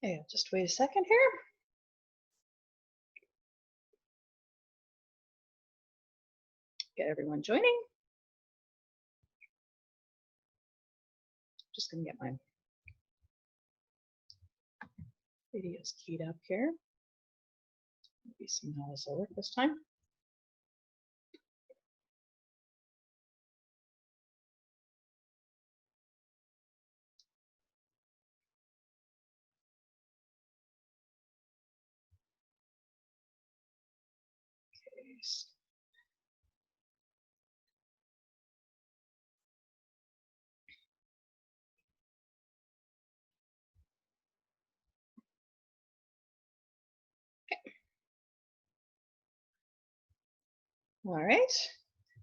Okay, I'll just wait a second here. Get everyone joining. Just gonna get my videos keyed up here. Maybe somehow this will work this time. Okay. All right,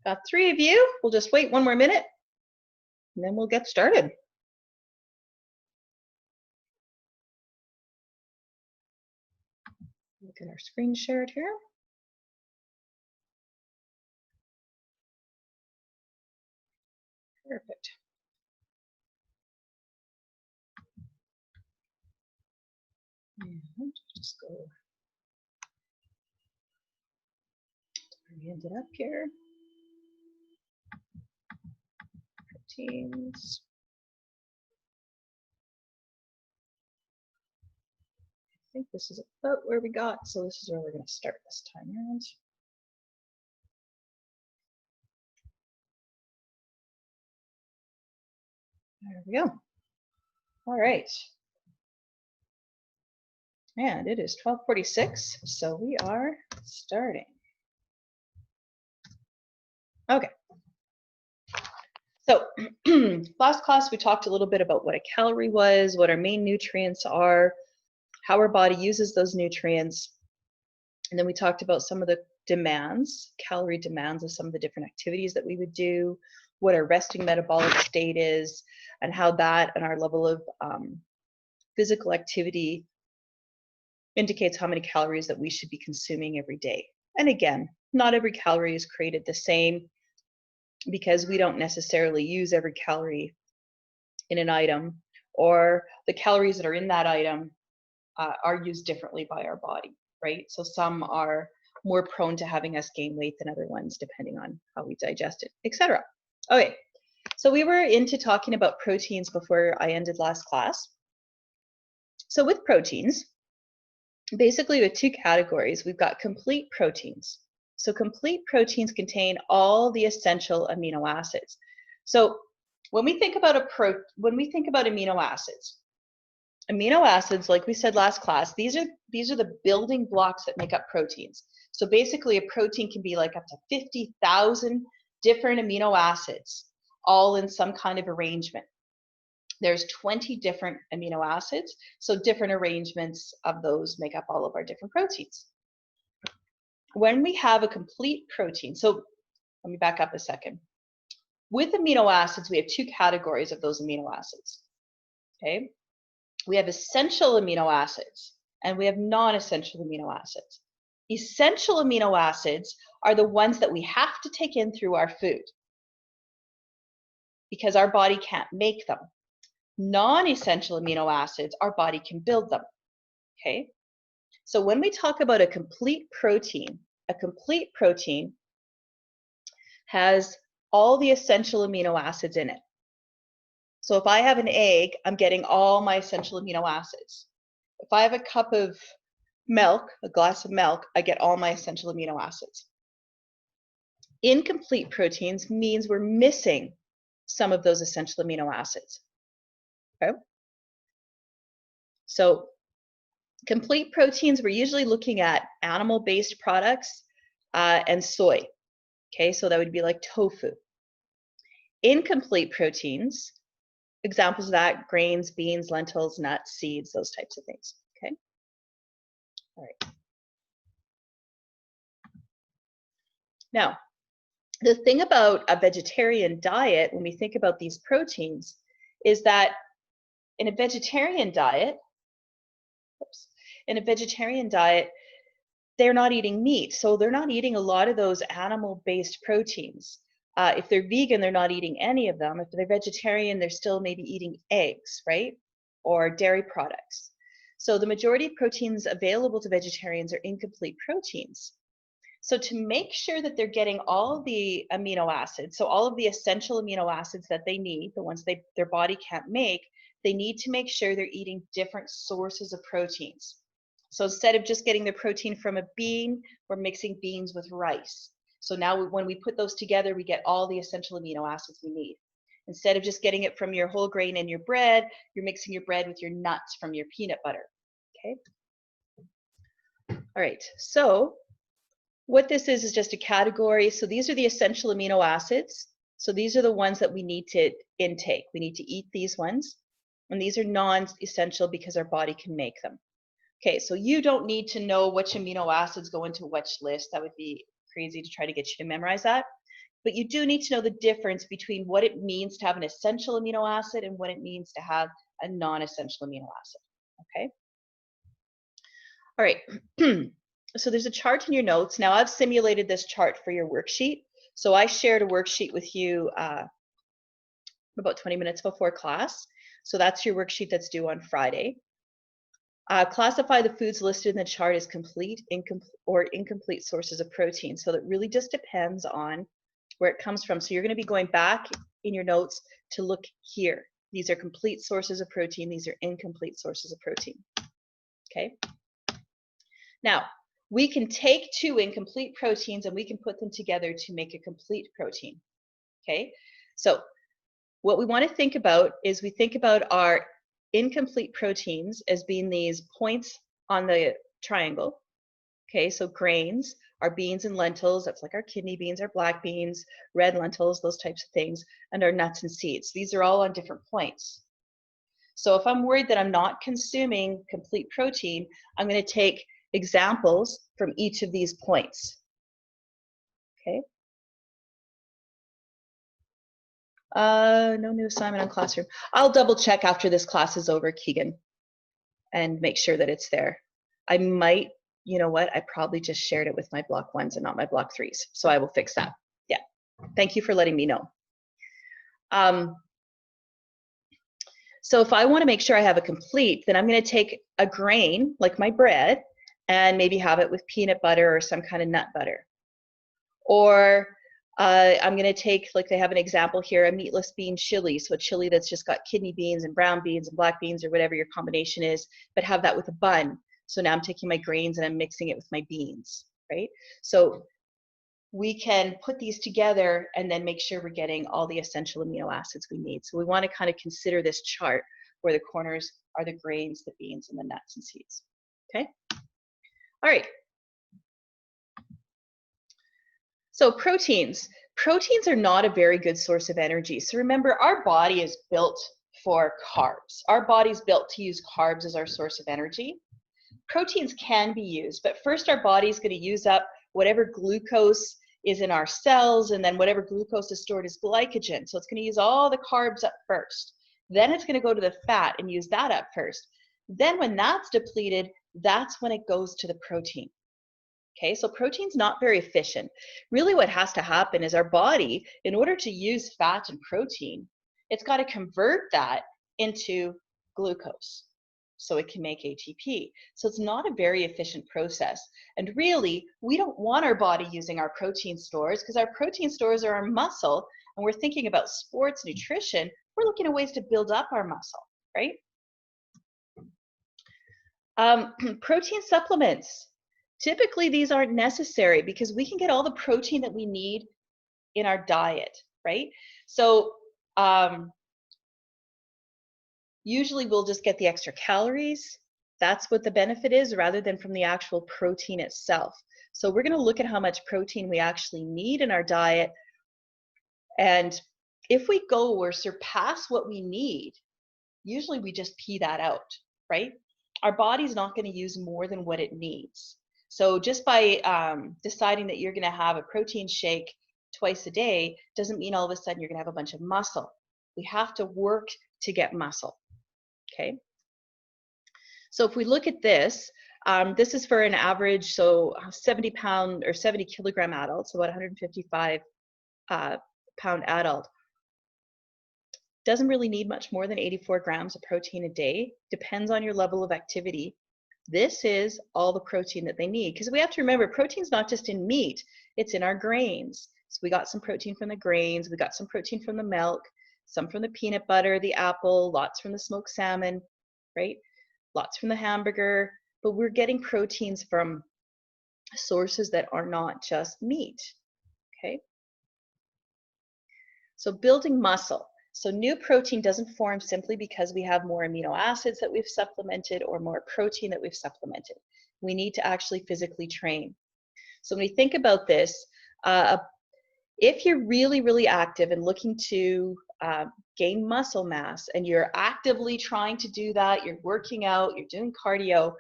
got 3 of you. We'll just wait 1 more minute and then we'll get started. Look at our screen shared here. Perfect. And just go where we ended up here. Proteins. I think this is about where we got, so this is where we're going to start this time around. There we go. All right. And it is 12:46, so we are starting. Okay. So last class we talked a little bit about what a calorie was, what our main nutrients are, how our body uses those nutrients, and then we talked about some of the demands, calorie demands of some of the different activities that we would do, what our resting metabolic state is, and how that and our level of physical activity indicates how many calories that we should be consuming every day. And again, not every calorie is created the same because we don't necessarily use every calorie in an item, or the calories that are in that item are used differently by our body, right? So some are more prone to having us gain weight than other ones, depending on how we digest it, etc. Okay, so we were into talking about proteins before I ended last class. So with proteins, basically with 2 categories, we've got complete proteins. So complete proteins contain all the essential amino acids. So when we think about amino acids, like we said last class, these are the building blocks that make up proteins. So basically a protein can be like up to 50,000 different amino acids, all in some kind of arrangement. There's 20 different amino acids, so different arrangements of those make up all of our different proteins. When we have a complete protein, so let me back up a second. With amino acids, we have 2 categories of those amino acids, okay? We have essential amino acids and we have non-essential amino acids. Essential amino acids are the ones that we have to take in through our food because our body can't make them. Non-essential amino acids, our body can build them, okay? So when we talk about a complete protein has all the essential amino acids in it. So if I have an egg, I'm getting all my essential amino acids. If I have a cup of milk, a glass of milk, I get all my essential amino acids. Incomplete proteins means we're missing some of those essential amino acids. Okay? So complete proteins, we're usually looking at animal-based products and soy. Okay, so that would be like tofu. Incomplete proteins, examples of that, grains, beans, lentils, nuts, seeds, those types of things. Okay. All right. Now, the thing about a vegetarian diet, when we think about these proteins, is that in a vegetarian diet, they're not eating meat. So they're not eating a lot of those animal-based proteins. If they're vegan, they're not eating any of them. If they're vegetarian, they're still maybe eating eggs, right? Or dairy products. So the majority of proteins available to vegetarians are incomplete proteins. So to make sure that they're getting all of the amino acids, so all of the essential amino acids that they need, the ones their body can't make, they need to make sure they're eating different sources of proteins. So instead of just getting the protein from a bean, we're mixing beans with rice. So now when we put those together, we get all the essential amino acids we need. Instead of just getting it from your whole grain and your bread, you're mixing your bread with your nuts from your peanut butter. Okay. All right. So what this is just a category. So these are the essential amino acids. So these are the ones that we need to intake. We need to eat these ones. And these are non-essential because our body can make them. Okay, so you don't need to know which amino acids go into which list. That would be crazy to try to get you to memorize that. But you do need to know the difference between what it means to have an essential amino acid and what it means to have a non-essential amino acid. Okay. All right. So there's a chart in your notes. Now I've simulated this chart for your worksheet. So I shared a worksheet with you about 20 minutes before class. So that's your worksheet that's due on Friday. Classify the foods listed in the chart as complete, or incomplete sources of protein. So it really just depends on where it comes from. So you're going to be going back in your notes to look here. These are complete sources of protein. These are incomplete sources of protein. Okay. Now, we can take two incomplete proteins and we can put them together to make a complete protein. Okay. So what we want to think about is we think about our incomplete proteins as being these points on the triangle. Okay, so grains are beans and lentils. That's like our kidney beans, our black beans, red lentils, those types of things, and our nuts and seeds. These are all on different points. So if I'm worried that I'm not consuming complete protein, I'm going to take examples from each of these points. Okay. No new assignment on Classroom. I'll double check after this class is over, Keegan, and make sure that it's there. I might, you know what, I probably just shared it with my block 1s and not my block 3s. So I will fix that. Yeah. Thank you for letting me know. So if I want to make sure I have a complete, then I'm going to take a grain, like my bread, and maybe have it with peanut butter or some kind of nut butter. Or I'm going to take, like they have an example here, a meatless bean chili. So a chili that's just got kidney beans and brown beans and black beans or whatever your combination is, but have that with a bun. So now I'm taking my grains and I'm mixing it with my beans, right? So we can put these together and then make sure we're getting all the essential amino acids we need. So we want to kind of consider this chart where the corners are the grains, the beans, and the nuts and seeds. Okay? All right. So proteins. Proteins are not a very good source of energy. So remember, our body is built for carbs. Our body's built to use carbs as our source of energy. Proteins can be used, but first our body's going to use up whatever glucose is in our cells, and then whatever glucose is stored as glycogen. So it's going to use all the carbs up first. Then it's going to go to the fat and use that up first. Then when that's depleted, that's when it goes to the protein. Okay, so protein's not very efficient. Really what has to happen is our body, in order to use fat and protein, it's got to convert that into glucose so it can make ATP. So it's not a very efficient process. And really, we don't want our body using our protein stores, because our protein stores are our muscle, and we're thinking about sports nutrition. We're looking at ways to build up our muscle, right? Protein supplements. Typically, these aren't necessary because we can get all the protein that we need in our diet, right? So usually we'll just get the extra calories. That's what the benefit is, rather than from the actual protein itself. So we're going to look at how much protein we actually need in our diet. And if we go or surpass what we need, usually we just pee that out, right? Our body's not going to use more than what it needs. So just by deciding that you're going to have a protein shake twice a day doesn't mean all of a sudden you're going to have a bunch of muscle. We have to work to get muscle. Okay. So if we look at this, this is for an average, so 70 pound or 70 kilogram adult, so about 155 pound adult. doesn't really need much more than 84 grams of protein a day. Depends on your level of activity. This is all the protein that they need, because we have to remember protein's not just in meat, it's in our grains. So we got some protein from the grains, we got some protein from the milk, some from the peanut butter, the apple, lots from the smoked salmon, right? Lots from the hamburger, but we're getting proteins from sources that are not just meat, okay? So building muscle. So new protein doesn't form simply because we have more amino acids that we've supplemented or more protein that we've supplemented. We need to actually physically train. So when we think about this, if you're really, really active and looking to gain muscle mass and you're actively trying to do that, you're working out, you're doing cardio,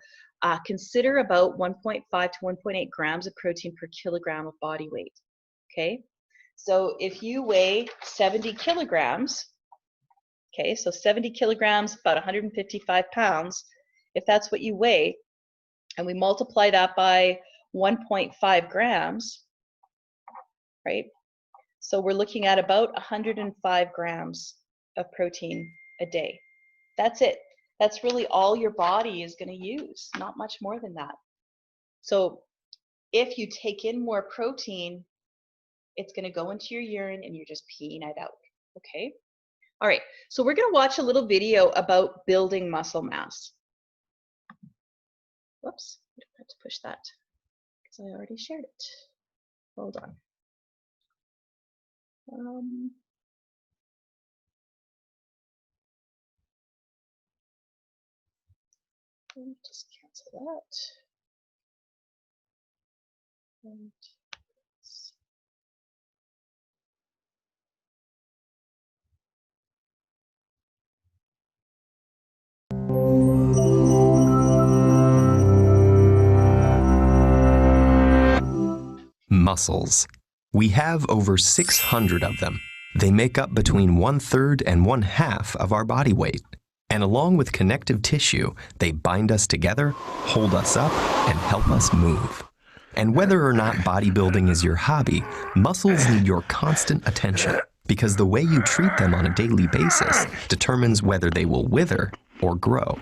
consider about 1.5 to 1.8 grams of protein per kilogram of body weight, okay? So if you weigh 70 kilograms, okay, so 70 kilograms, about 155 pounds, if that's what you weigh, and we multiply that by 1.5 grams, right? So we're looking at about 105 grams of protein a day. That's it. That's really all your body is going to use, not much more than that. So if you take in more protein, it's going to go into your urine and you're just peeing it out, okay? All right, so we're going to watch a little video about building muscle mass. Whoops, I have to push that because I already shared it. Hold on. Just cancel that. And muscles. We have over 600 of them. They make up between 1/3 and 1/2 of our body weight. And along with connective tissue, they bind us together, hold us up, and help us move. And whether or not bodybuilding is your hobby, muscles need your constant attention because the way you treat them on a daily basis determines whether they will wither or grow.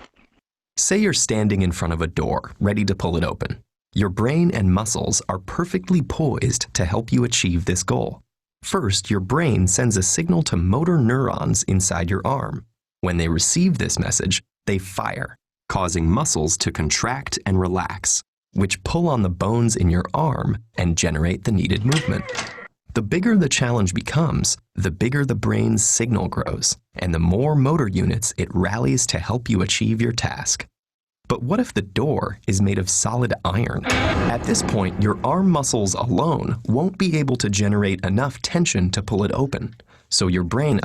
Say you're standing in front of a door, ready to pull it open. Your brain and muscles are perfectly poised to help you achieve this goal. First, your brain sends a signal to motor neurons inside your arm. When they receive this message, they fire, causing muscles to contract and relax, which pull on the bones in your arm and generate the needed movement. The bigger the challenge becomes, the bigger the brain's signal grows, and the more motor units it rallies to help you achieve your task. But what if the door is made of solid iron? At this point, your arm muscles alone won't be able to generate enough tension to pull it open. So your brain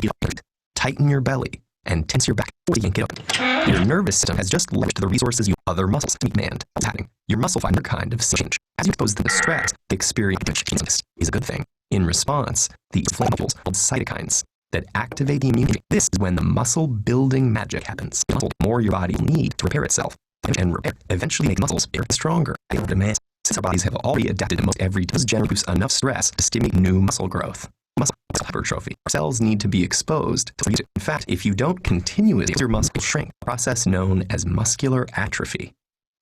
tighten your belly and tense your back to yank it open. Your nervous system has just leveraged the resources you other muscles demand. What's happening? Your muscle fiber kind of change. As you expose them to stress, the experience is a good thing. In response, these molecules called cytokines that activate the immunity. This is when the muscle building magic happens. The more your body will need to repair itself and repair, eventually make muscles bigger and stronger. Demands. Since our bodies have already adapted to most every does generate enough stress to stimulate new muscle growth. Muscle hypertrophy. Cells need to be exposed to use it. In fact, if you don't continuously, your muscles shrink, a process known as muscular atrophy.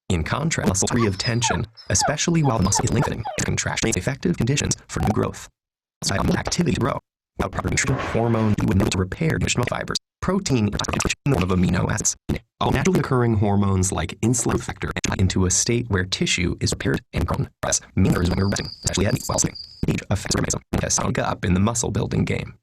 In contrast, muscle free of tension, especially while the muscle is lengthening, contraction makes effective conditions for new growth. Activity to grow. Without proper nutrition, hormones would need to repair nutritional fibers. Protein is in the form of amino acids. All naturally occurring hormones like insulin factor into a state where tissue is repaired and grown. As mirrors when we're resting, especially at while sleeping. Affects organism has sunk up in the muscle building game.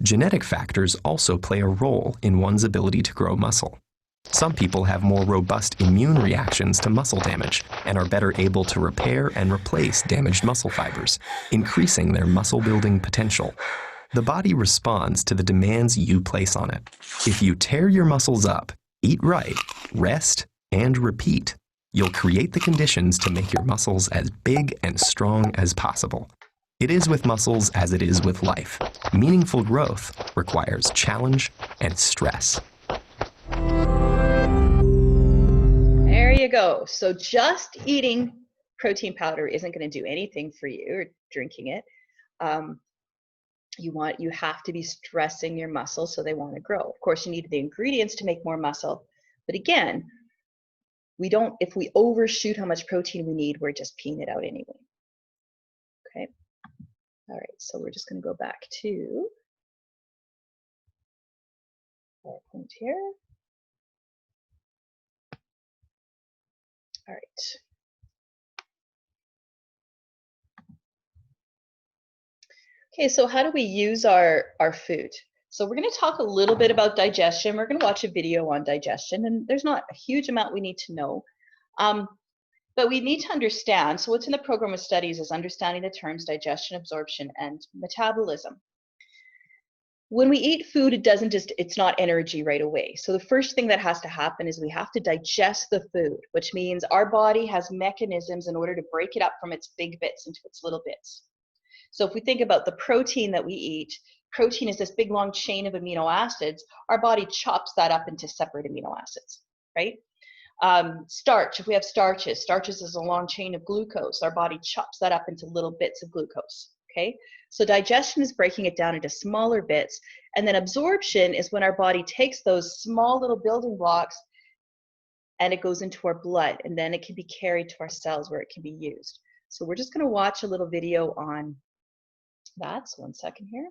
Genetic factors also play a role in one's ability to grow muscle. Some people have more robust immune reactions to muscle damage and are better able to repair and replace damaged muscle fibers, increasing their muscle building potential. The body responds to the demands you place on it. If you tear your muscles up, eat right, rest, and repeat, you'll create the conditions to make your muscles as big and strong as possible. It is with muscles as it is with life. Meaningful growth requires challenge and stress. there you go. So just eating protein powder isn't going to do anything for you, or drinking it. You have to be stressing your muscles so they want to grow. Of course, you need the ingredients to make more muscle, but again, if we overshoot how much protein we need, we're just peeing it out anyway. Okay. All right, so we're just going to go back to PowerPoint here. All right. Okay, so how do we use our food? So we're going to talk a little bit about digestion. We're going to watch a video on digestion, and there's not a huge amount we need to know. But we need to understand, so what's in the program of studies is understanding the terms digestion, absorption, and metabolism. When we eat food, it's not energy right away. So the first thing that has to happen is we have to digest the food, which means our body has mechanisms in order to break it up from its big bits into its little bits. So if we think about the protein that we eat, protein is this big long chain of amino acids. Our body chops that up into separate amino acids, right? Starch, if we have starches is a long chain of glucose. Our body chops that up into little bits of glucose, okay? So digestion is breaking it down into smaller bits, and then absorption is when our body takes those small little building blocks and it goes into our blood, and then it can be carried to our cells where it can be used. So we're just gonna watch a little video on that. So 1 second here.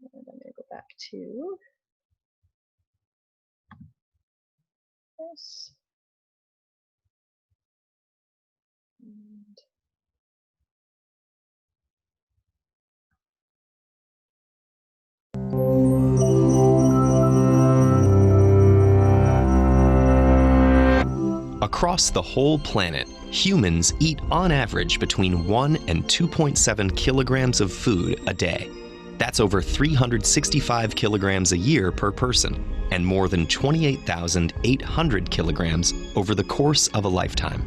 And I'm gonna go back to this. And Across the whole planet, humans eat on average between 1 and 2.7 kilograms of food a day. That's over 365 kilograms a year per person, and more than 28,800 kilograms over the course of a lifetime.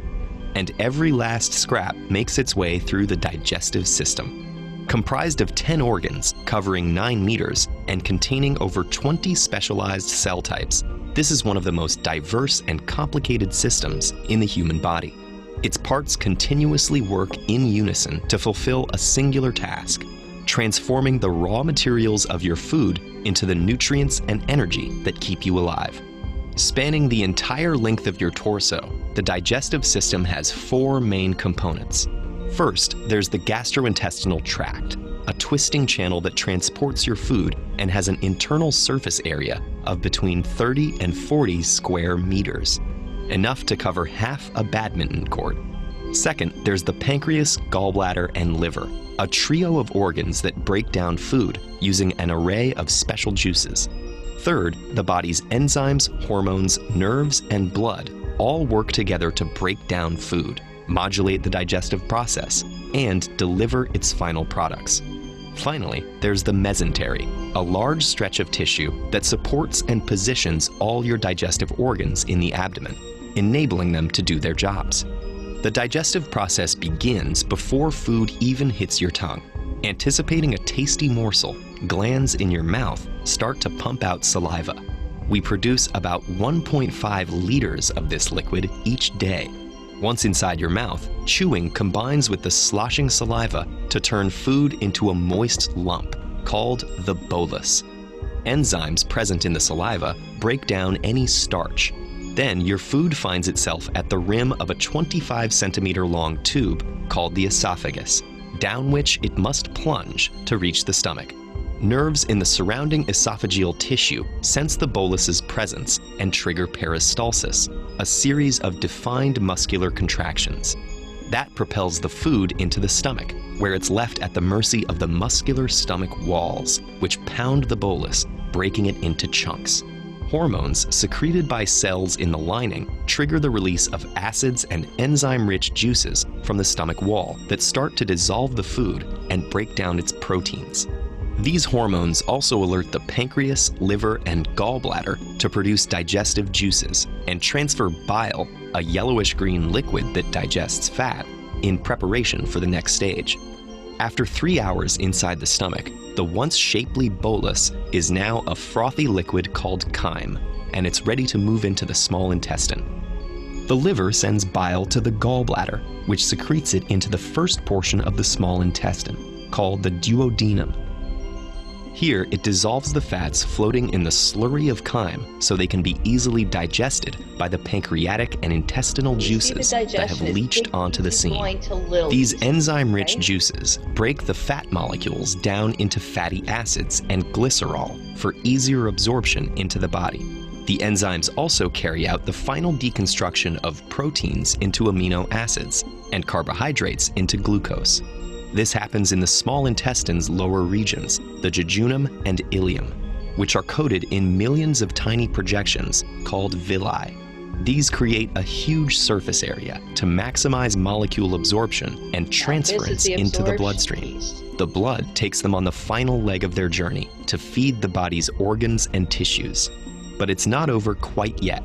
And every last scrap makes its way through the digestive system. Comprised of 10 organs, covering 9 meters, and containing over 20 specialized cell types, this is one of the most diverse and complicated systems in the human body. Its parts continuously work in unison to fulfill a singular task, transforming the raw materials of your food into the nutrients and energy that keep you alive. Spanning the entire length of your torso, the digestive system has 4 main components. First, there's the gastrointestinal tract, a twisting channel that transports your food and has an internal surface area of between 30 and 40 square meters, enough to cover half a badminton court. Second, there's the pancreas, gallbladder, and liver, a trio of organs that break down food using an array of special juices. Third, the body's enzymes, hormones, nerves, and blood all work together to break down food, modulate the digestive process, and deliver its final products. Finally, there's the mesentery, a large stretch of tissue that supports and positions all your digestive organs in the abdomen, enabling them to do their jobs. The digestive process begins before food even hits your tongue. Anticipating a tasty morsel, glands in your mouth start to pump out saliva. We produce about 1.5 liters of this liquid each day. Once inside your mouth, chewing combines with the sloshing saliva to turn food into a moist lump called the bolus. Enzymes present in the saliva break down any starch. Then your food finds itself at the rim of a 25-centimeter long tube called the esophagus, down which it must plunge to reach the stomach. Nerves in the surrounding esophageal tissue sense the bolus's presence and trigger peristalsis, a series of defined muscular contractions. That propels the food into the stomach, where it's left at the mercy of the muscular stomach walls, which pound the bolus, breaking it into chunks. Hormones secreted by cells in the lining trigger the release of acids and enzyme-rich juices from the stomach wall that start to dissolve the food and break down its proteins. These hormones also alert the pancreas, liver, and gallbladder to produce digestive juices and transfer bile, a yellowish-green liquid that digests fat, in preparation for the next stage. After 3 hours inside the stomach, the once shapely bolus is now a frothy liquid called chyme, and it's ready to move into the small intestine. The liver sends bile to the gallbladder, which secretes it into the first portion of the small intestine, called the duodenum. Here, it dissolves the fats floating in the slurry of chyme so they can be easily digested by the pancreatic and intestinal juices that have leached onto the seam. These enzyme-rich juices break the fat molecules down into fatty acids and glycerol for easier absorption into the body. The enzymes also carry out the final deconstruction of proteins into amino acids and carbohydrates into glucose. This happens in the small intestine's lower regions, the jejunum and ileum, which are coated in millions of tiny projections called villi. These create a huge surface area to maximize molecule absorption and transference into the bloodstream. The blood takes them on the final leg of their journey to feed the body's organs and tissues. But it's not over quite yet.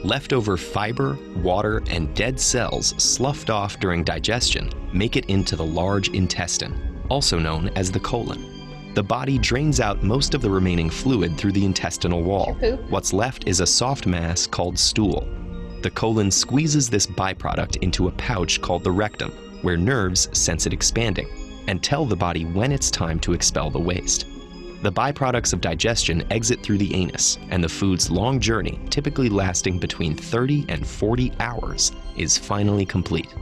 Leftover fiber, water, and dead cells sloughed off during digestion make it into the large intestine, also known as the colon. The body drains out most of the remaining fluid through the intestinal wall. What's left is a soft mass called stool. The colon squeezes this byproduct into a pouch called the rectum, where nerves sense it expanding and tell the body when it's time to expel the waste. The byproducts of digestion exit through the anus, and the food's long journey, typically lasting between 30 and 40 hours, is finally complete.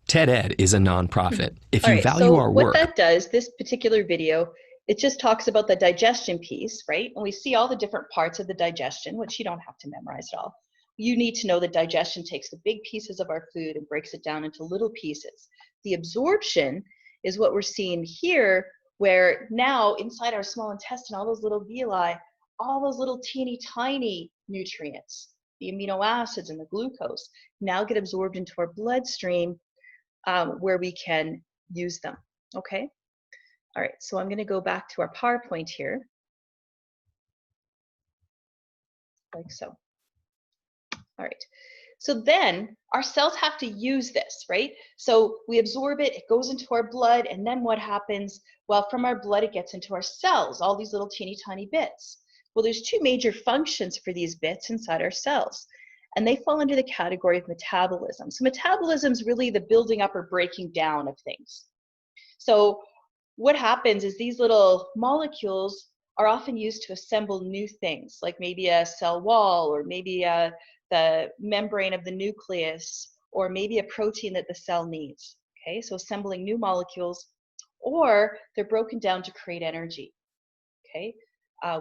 TED-Ed is a nonprofit. If you value our work... what that does, this particular video, it just talks about the digestion piece, right? And we see all the different parts of the digestion, which you don't have to memorize at all. You need to know that digestion takes the big pieces of our food and breaks it down into little pieces. The absorption is what we're seeing here, where now inside our small intestine, all those little villi, all those little teeny tiny nutrients, the amino acids and the glucose, now get absorbed into our bloodstream where we can use them, okay? All right, so I'm gonna go back to our PowerPoint here, like so. All right, so then our cells have to use this, right? So we absorb it, it goes into our blood, and then what happens? Well, from our blood, it gets into our cells, all these little teeny tiny bits. Well, there's two major functions for these bits inside our cells, and they fall under the category of metabolism. So metabolism is really the building up or breaking down of things. So what happens is these little molecules are often used to assemble new things, like maybe a cell wall, or maybe the membrane of the nucleus, or maybe a protein that the cell needs, okay? So assembling new molecules, or they're broken down to create energy, okay?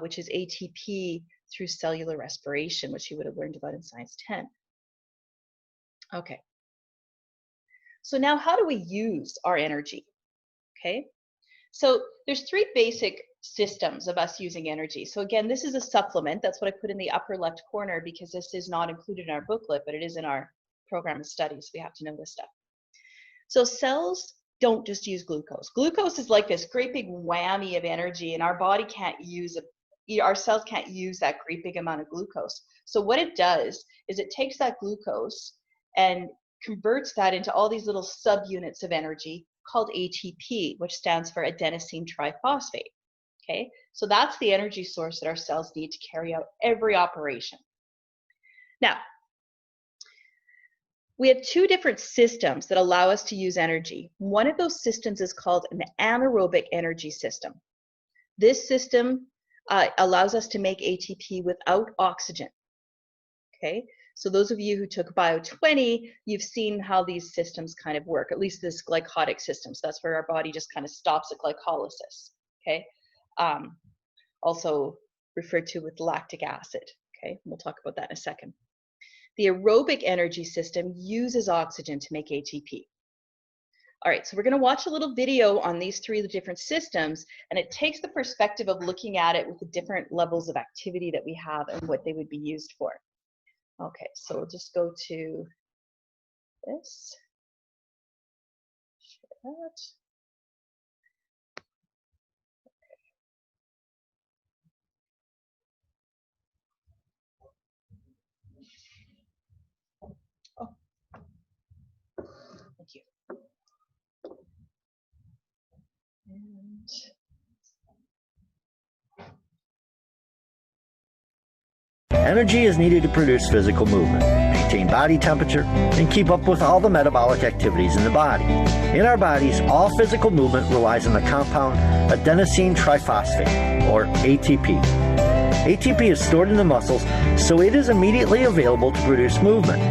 Which is ATP through cellular respiration, which you would have learned about in Science 10. Okay. So now how do we use our energy, okay? So there's three basic systems of us using energy. So again, this is a supplement. That's what I put in the upper left corner because this is not included in our booklet, but it is in our program of studies. We have to know this stuff. So cells don't just use glucose. Glucose is like this great big whammy of energy, and our body can't use our cells can't use that great big amount of glucose. So what it does is it takes that glucose and converts that into all these little subunits of energy called ATP, which stands for adenosine triphosphate. Okay, so that's the energy source that our cells need to carry out every operation. Now, we have two different systems that allow us to use energy. One of those systems is called an anaerobic energy system. This system allows us to make ATP without oxygen. Okay, so those of you who took Bio 20, you've seen how these systems kind of work, at least this glycotic system. So that's where our body just kind of stops at glycolysis. Okay, also referred to with lactic acid. Okay, we'll talk about that in a second. The aerobic energy system uses oxygen to make ATP. All right, so we're going to watch a little video on these three different systems, and it takes the perspective of looking at it with the different levels of activity that we have and what they would be used for. Okay, so we'll just go to this. Share that. Oh, thank you. And energy is needed to produce physical movement, maintain body temperature, and keep up with all the metabolic activities in the body. In our bodies, all physical movement relies on the compound adenosine triphosphate, or ATP. ATP is stored in the muscles, so it is immediately available to produce movement.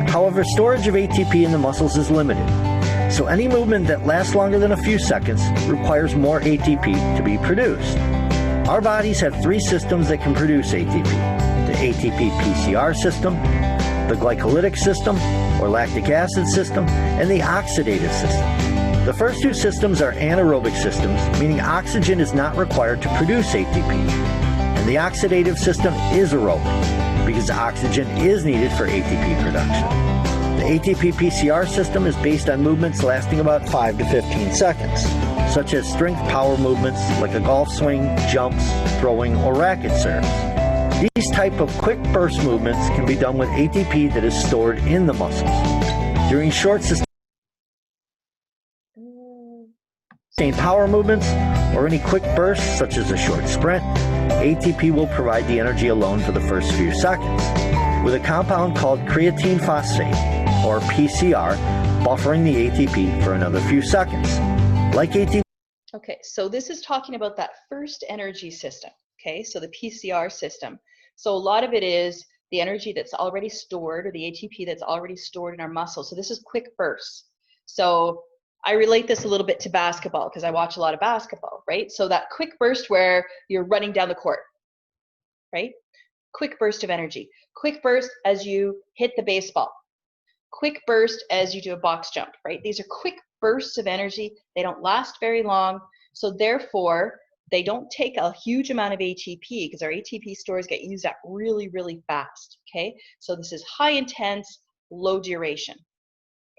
However, storage of ATP in the muscles is limited, so any movement that lasts longer than a few seconds requires more ATP to be produced. Our bodies have three systems that can produce ATP: the ATP-PCR system, the glycolytic system, or lactic acid system, and the oxidative system. The first two systems are anaerobic systems, meaning oxygen is not required to produce ATP. And the oxidative system is aerobic, because oxygen is needed for ATP production. The ATP-PCR system is based on movements lasting about 5 to 15 seconds, such as strength power movements like a golf swing, jumps, throwing, or racket serves. These type of quick burst movements can be done with ATP that is stored in the muscles. During short sustained power movements or any quick bursts such as a short sprint, ATP will provide the energy alone for the first few seconds, with a compound called creatine phosphate, or PCR, buffering the ATP for another few seconds. Like ATP. Okay, so this is talking about that first energy system, okay? So the PCR system. So a lot of it is the energy that's already stored, or the ATP that's already stored in our muscles. So this is quick bursts. So I relate this a little bit to basketball because I watch a lot of basketball, right? So that quick burst where you're running down the court, right? Quick burst of energy. Quick burst as you hit the baseball. Quick burst as you do a box jump, right? These are quick bursts of energy. They don't last very long. So therefore, they don't take a huge amount of ATP because our ATP stores get used up really, really fast, okay? So this is high intense, low duration,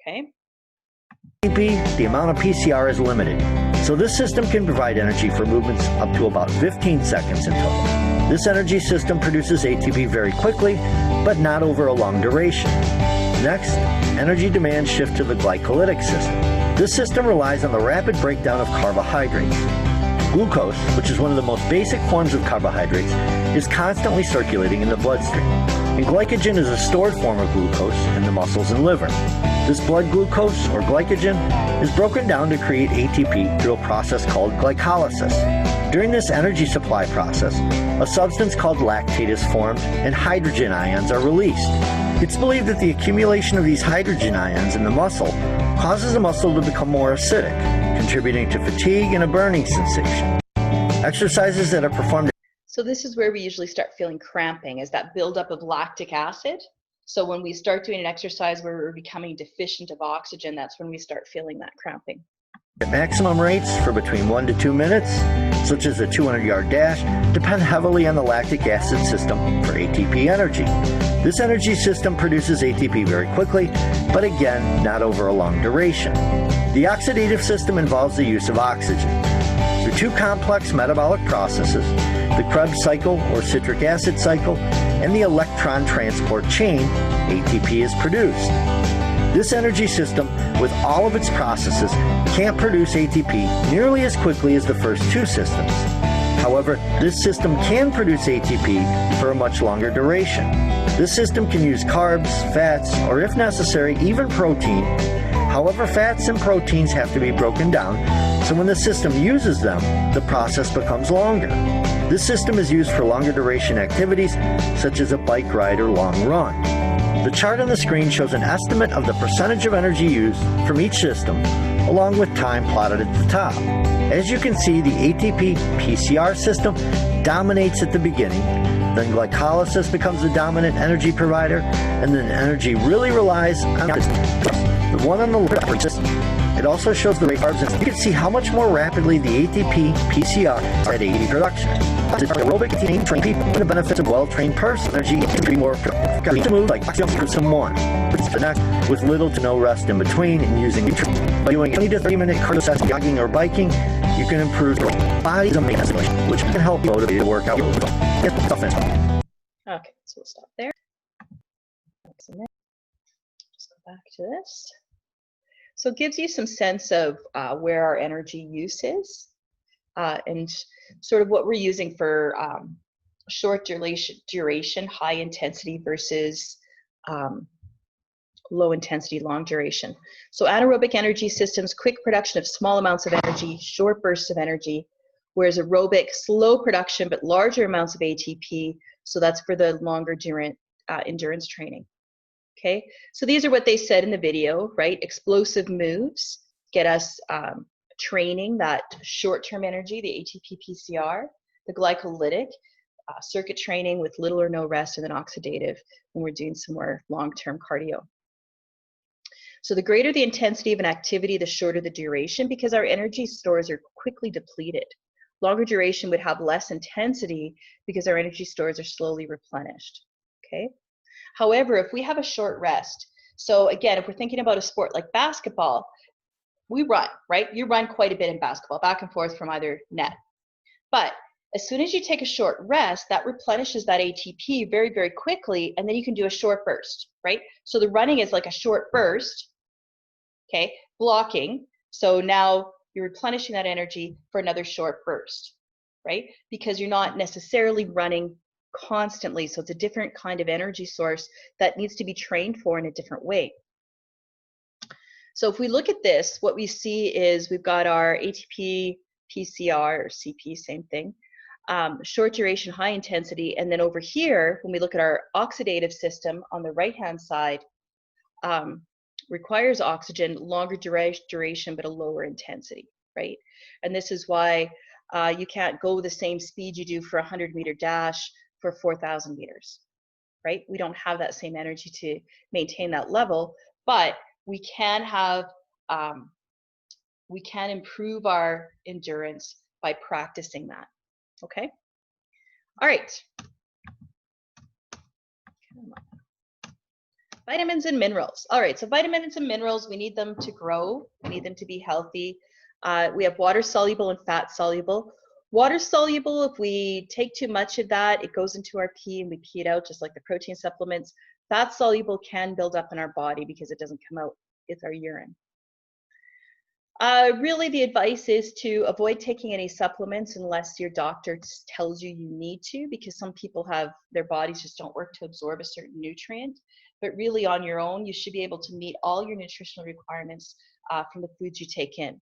okay? The amount of PCR is limited, so this system can provide energy for movements up to about 15 seconds in total. This energy system produces ATP very quickly, but not over a long duration. Next, energy demands shift to the glycolytic system. This system relies on the rapid breakdown of carbohydrates. Glucose, which is one of the most basic forms of carbohydrates, is constantly circulating in the bloodstream, and glycogen is a stored form of glucose in the muscles and liver. This blood glucose, or glycogen, is broken down to create ATP through a process called glycolysis. During this energy supply process, a substance called lactate is formed and hydrogen ions are released. It's believed that the accumulation of these hydrogen ions in the muscle causes the muscle to become more acidic, contributing to fatigue and a burning sensation. Exercises that are performed. So this is where we usually start feeling cramping, is that buildup of lactic acid. So when we start doing an exercise where we're becoming deficient of oxygen, that's when we start feeling that cramping. At maximum rates for between 1 to 2 minutes, such as a 200-yard dash, depend heavily on the lactic acid system for ATP energy. This energy system produces ATP very quickly, but again, not over a long duration. The oxidative system involves the use of oxygen. Through two complex metabolic processes, the Krebs cycle or citric acid cycle, and the electron transport chain, ATP is produced. This energy system, with all of its processes, can't produce ATP nearly as quickly as the first two systems. However, this system can produce ATP for a much longer duration. This system can use carbs, fats, or if necessary, even protein. However, fats and proteins have to be broken down, so when the system uses them, the process becomes longer. This system is used for longer duration activities, such as a bike ride or long run. The chart on the screen shows an estimate of the percentage of energy used from each system, along with time plotted at the top. As you can see, the ATP-PCR system dominates at the beginning, then glycolysis becomes the dominant energy provider, and then energy really relies on the one on the left. It also shows the rate of carbs, and you can see how much more rapidly the ATP-PCR is at ATP production. Aerobic trained people, the benefits of well-trained person, energy can be more productive to move like someone. The next, with little to no rest in between, and using by doing 20 to 30-minute cardio sessions, jogging or biking, you can improve your body's amazing, which can help you motivate to work out. Okay, so we'll stop there. Just go back to this. So it gives you some sense of where our energy use is and sort of what we're using for short duration, high intensity versus low intensity, long duration. So anaerobic energy systems, quick production of small amounts of energy, short bursts of energy, whereas aerobic, slow production but larger amounts of ATP. So that's for the longer endurance training. Okay, so these are what they said in the video, right? Explosive moves get us training that short-term energy, the ATP PCR, the glycolytic, circuit training with little or no rest, and then oxidative when we're doing some more long-term cardio. So the greater the intensity of an activity, the shorter the duration, because our energy stores are quickly depleted. Longer duration would have less intensity because our energy stores are slowly replenished, okay? However, if we have a short rest, so again, if we're thinking about a sport like basketball, we run, right? You run quite a bit in basketball, back and forth from either net. But as soon as you take a short rest, that replenishes that ATP very, very quickly, and then you can do a short burst, right? So the running is like a short burst, okay, blocking. So now you're replenishing that energy for another short burst, right? Because you're not necessarily running constantly. So it's a different kind of energy source that needs to be trained for in a different way. So if we look at this, what we see is we've got our ATP, PCR, or CP, same thing, short duration, high intensity, and then over here, when we look at our oxidative system on the right-hand side, requires oxygen, longer duration, but a lower intensity, right? And this is why you can't go the same speed you do for a 100-meter dash for 4,000 meters, right? We don't have that same energy to maintain that level, but we can have, we can improve our endurance by practicing that, okay? All right. Vitamins and minerals. All right, so vitamins and minerals, we need them to grow, we need them to be healthy. We have water soluble and fat soluble. Water soluble, if we take too much of that, it goes into our pee and we pee it out just like the protein supplements. Fat soluble can build up in our body because it doesn't come out, it's our urine. Really the advice is to avoid taking any supplements unless your doctor tells you you need to, because some people have, their bodies just don't work to absorb a certain nutrient. But really on your own, you should be able to meet all your nutritional requirements from the foods you take in.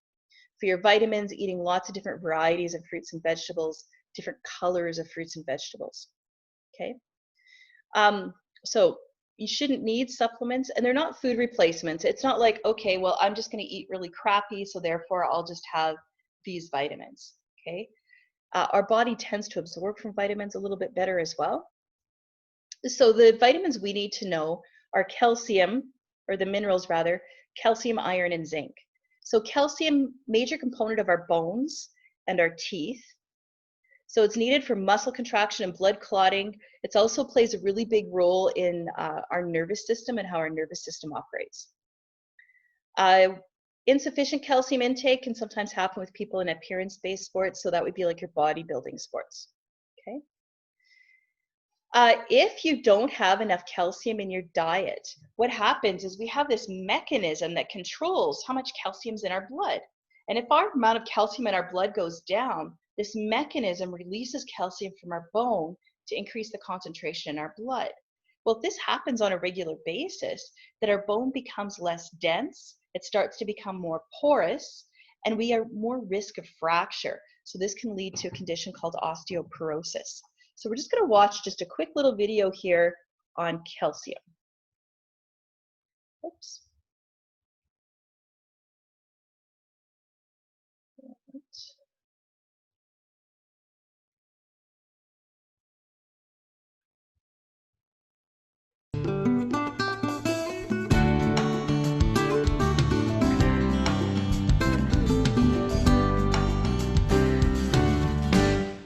For your vitamins, eating lots of different varieties of fruits and vegetables, different colors of fruits and vegetables, okay? So you shouldn't need supplements, and they're not food replacements. It's not like, okay, well, I'm just gonna eat really crappy, so therefore I'll just have these vitamins, okay? Our body tends to absorb from vitamins a little bit better as well. So the vitamins we need to know are calcium, or the minerals rather, calcium, iron, and zinc. So calcium, major component of our bones and our teeth. So it's needed for muscle contraction and blood clotting. It also plays a really big role in our nervous system and how our nervous system operates. Insufficient calcium intake can sometimes happen with people in appearance-based sports, so that would be like your bodybuilding sports, okay? If you don't have enough calcium in your diet, what happens is we have this mechanism that controls how much calcium's in our blood. And if our amount of calcium in our blood goes down, this mechanism releases calcium from our bone to increase the concentration in our blood. Well, if this happens on a regular basis, that our bone becomes less dense, it starts to become more porous, and we are more risk of fracture. So this can lead to a condition called osteoporosis. So we're just going to watch just a quick little video here on calcium. Oops.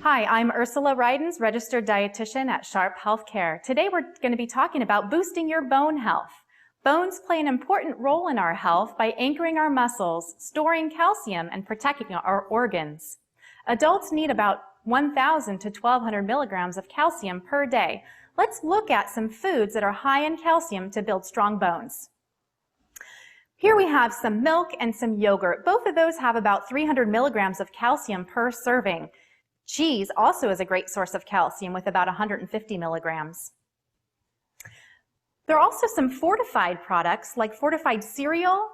Hi, I'm Ursula Rydens, registered dietitian at Sharp Healthcare. Today we're going to be talking about boosting your bone health. Bones play an important role in our health by anchoring our muscles, storing calcium, and protecting our organs. Adults need about 1,000 to 1,200 milligrams of calcium per day. Let's look at some foods that are high in calcium to build strong bones. Here we have some milk and some yogurt. Both of those have about 300 milligrams of calcium per serving. Cheese also is a great source of calcium with about 150 milligrams. There are also some fortified products like fortified cereal,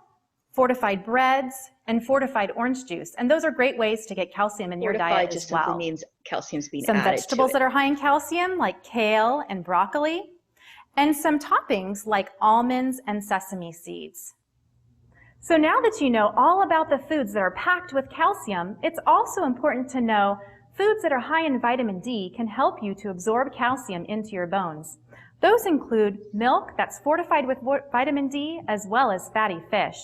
fortified breads, and fortified orange juice. And those are great ways to get calcium in your diet Fortified as just well. simply means calcium's being Some added vegetables to that it. are high in calcium like kale and broccoli, and some toppings like almonds and sesame seeds. So now that you know all about the foods that are packed with calcium, it's also important to know foods that are high in vitamin D can help you to absorb calcium into your bones. Those include milk that's fortified with vitamin D as well as fatty fish.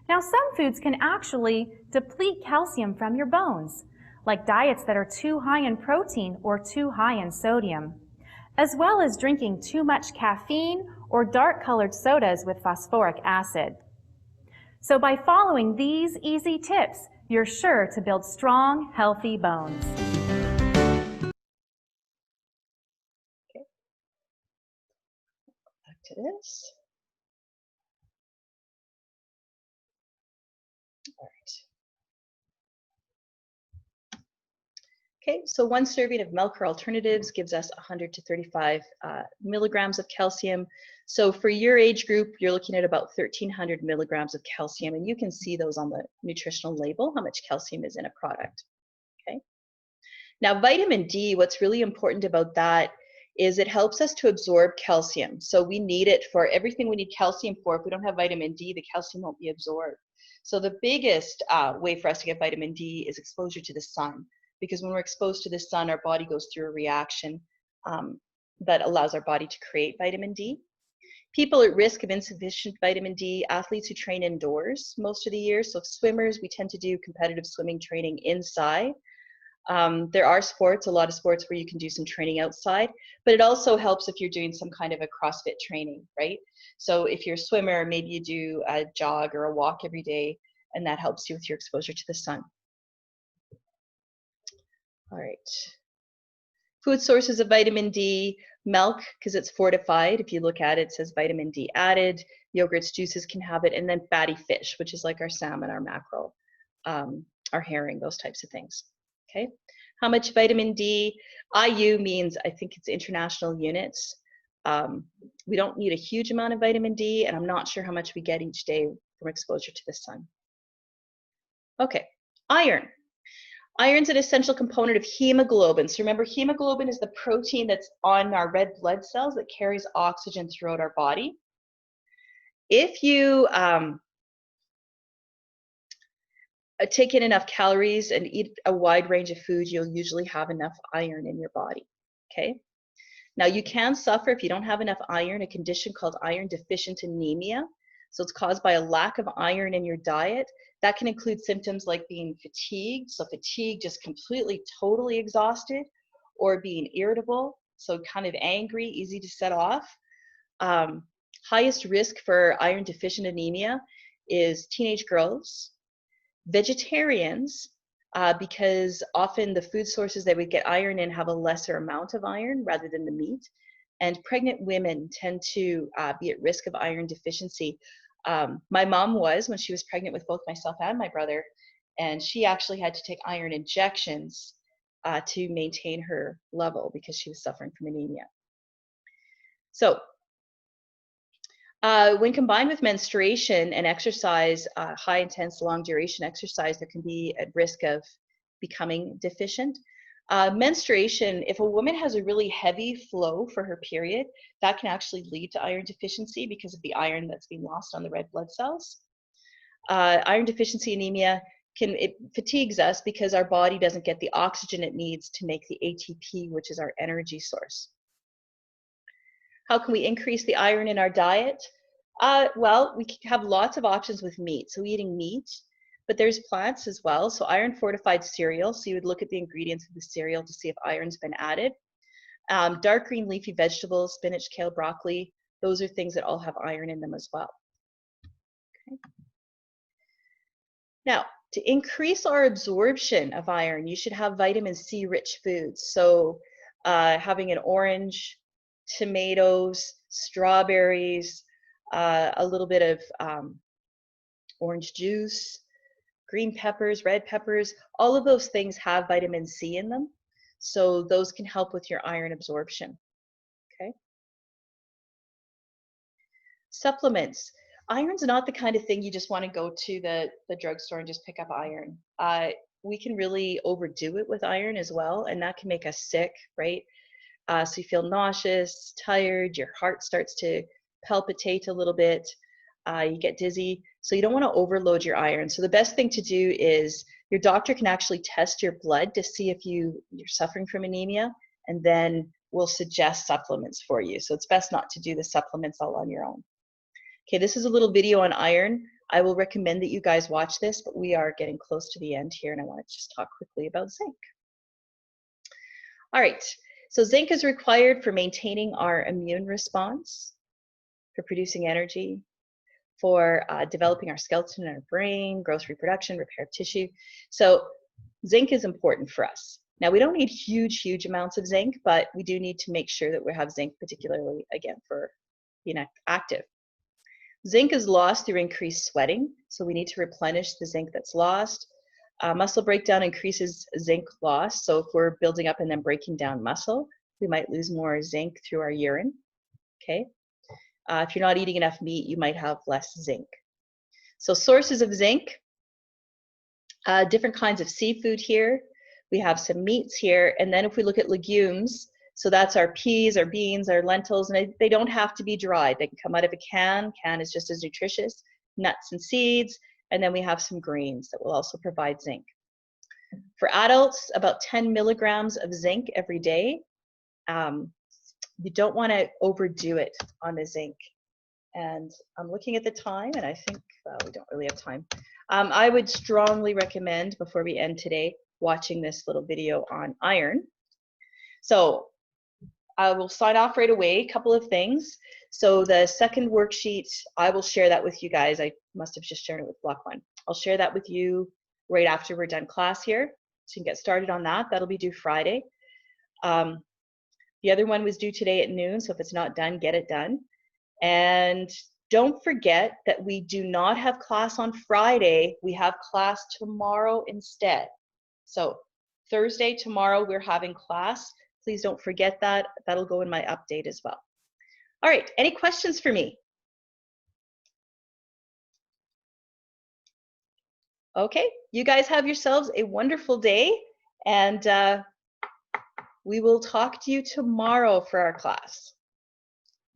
Now, some foods can actually deplete calcium from your bones, like diets that are too high in protein or too high in sodium, as well as drinking too much caffeine or dark-colored sodas with phosphoric acid. So by following these easy tips, you're sure to build strong, healthy bones. Okay. Back to this. All right. Okay, so one serving of milk or alternatives gives us 100 to 35 milligrams of calcium. So for your age group, you're looking at about 1,300 milligrams of calcium, and you can see those on the nutritional label, how much calcium is in a product. Okay. Now, vitamin D, what's really important about that is it helps us to absorb calcium. So we need it for everything we need calcium for. If we don't have vitamin D, the calcium won't be absorbed. So the biggest way for us to get vitamin D is exposure to the sun, because when we're exposed to the sun, our body goes through a reaction that allows our body to create vitamin D. People at risk of insufficient vitamin D, athletes who train indoors most of the year. So swimmers, we tend to do competitive swimming training inside. There are sports, a lot of sports where you can do some training outside, but it also helps if you're doing some kind of a CrossFit training, right? So if you're a swimmer, maybe you do a jog or a walk every day, and that helps you with your exposure to the sun. All right. Food sources of vitamin D, milk, because it's fortified. If you look at it, it says vitamin D added. Yogurts, juices can have it, and then fatty fish, which is like our salmon, our mackerel, our herring, those types of things. Okay, how much vitamin D? IU means, I think it's international units. We don't need a huge amount of vitamin D, and I'm not sure how much we get each day from exposure to the sun. Okay, iron. Iron's an essential component of hemoglobin. So remember, hemoglobin is the protein that's on our red blood cells that carries oxygen throughout our body. If you take in enough calories and eat a wide range of food, you'll usually have enough iron in your body, okay? Now you can suffer, if you don't have enough iron, a condition called iron deficient anemia. So it's caused by a lack of iron in your diet. That can include symptoms like being fatigued, so fatigue, just completely, totally exhausted, or being irritable, so kind of angry, easy to set off. Highest risk for iron deficient anemia is teenage girls, vegetarians, because often the food sources that we get iron in have a lesser amount of iron rather than the meat. And pregnant women tend to be at risk of iron deficiency. My mom was, when she was pregnant with both myself and my brother, and she actually had to take iron injections to maintain her level because she was suffering from anemia. So when combined with menstruation and exercise, high intense, long duration exercise, there can be at risk of becoming deficient. Menstruation, if a woman has a really heavy flow for her period, that can actually lead to iron deficiency because of the iron that's being lost on the red blood cells. Iron deficiency anemia, it fatigues us because our body doesn't get the oxygen it needs to make the ATP, which is our energy source. How can we increase the iron in our diet? Well, we have lots of options with meat. So eating meat, but there's plants as well. So iron fortified cereal. So you would look at the ingredients of the cereal to see if iron's been added. Dark green leafy vegetables, spinach, kale, broccoli. Those are things that all have iron in them as well. Okay. Now, to increase our absorption of iron, you should have vitamin C rich foods. So having an orange, tomatoes, strawberries, a little bit of orange juice, green peppers, red peppers, all of those things have vitamin C in them. So those can help with your iron absorption, okay? Supplements. Iron's not the kind of thing you just want to go to the drugstore and just pick up iron. We can really overdo it with iron as well, and that can make us sick, right? So you feel nauseous, tired, your heart starts to palpitate a little bit, you get dizzy. So you don't want to overload your iron. So the best thing to do is your doctor can actually test your blood to see if you're suffering from anemia, and then we'll suggest supplements for you. So it's best not to do the supplements all on your own. Okay, this is a little video on iron. I will recommend that you guys watch this, but we are getting close to the end here, and I want to just talk quickly about zinc. All right, so zinc is required for maintaining our immune response, for producing energy, for developing our skeleton and our brain, growth, reproduction, repair of tissue. So zinc is important for us. Now, we don't need huge amounts of zinc, but we do need to make sure that we have zinc, particularly, again, for being active. Zinc is lost through increased sweating, so we need to replenish the zinc that's lost. Muscle breakdown increases zinc loss, so if we're building up and then breaking down muscle, we might lose more zinc through our urine, okay? If you're not eating enough meat, you might have less zinc. So sources of zinc, different kinds of seafood here. We have some meats here, and then if we look at legumes, so that's our peas, our beans, our lentils, and they don't have to be dried. They can come out of a can. Can is just as nutritious. Nuts and seeds, and then we have some greens that will also provide zinc. For adults, about 10 milligrams of zinc every day. You don't want to overdo it on the zinc. And I'm looking at the time, and I think, well, we don't really have time. I would strongly recommend, before we end today, watching this little video on iron. So I will sign off right away. A couple of things. So the second worksheet, I will share that with you guys. I must have just shared it with Block 1. I'll share that with you right after we're done class here. So you can get started on that. That'll be due Friday. The other one was due today at noon, so if it's not done, get it done. And don't forget that we do not have class on Friday. We have class tomorrow instead. So Thursday, tomorrow, we're having class. Please don't forget that. That'll go in my update as well. All right, any questions for me? Okay, you guys have yourselves a wonderful day, and we will talk to you tomorrow for our class.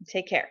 Take care.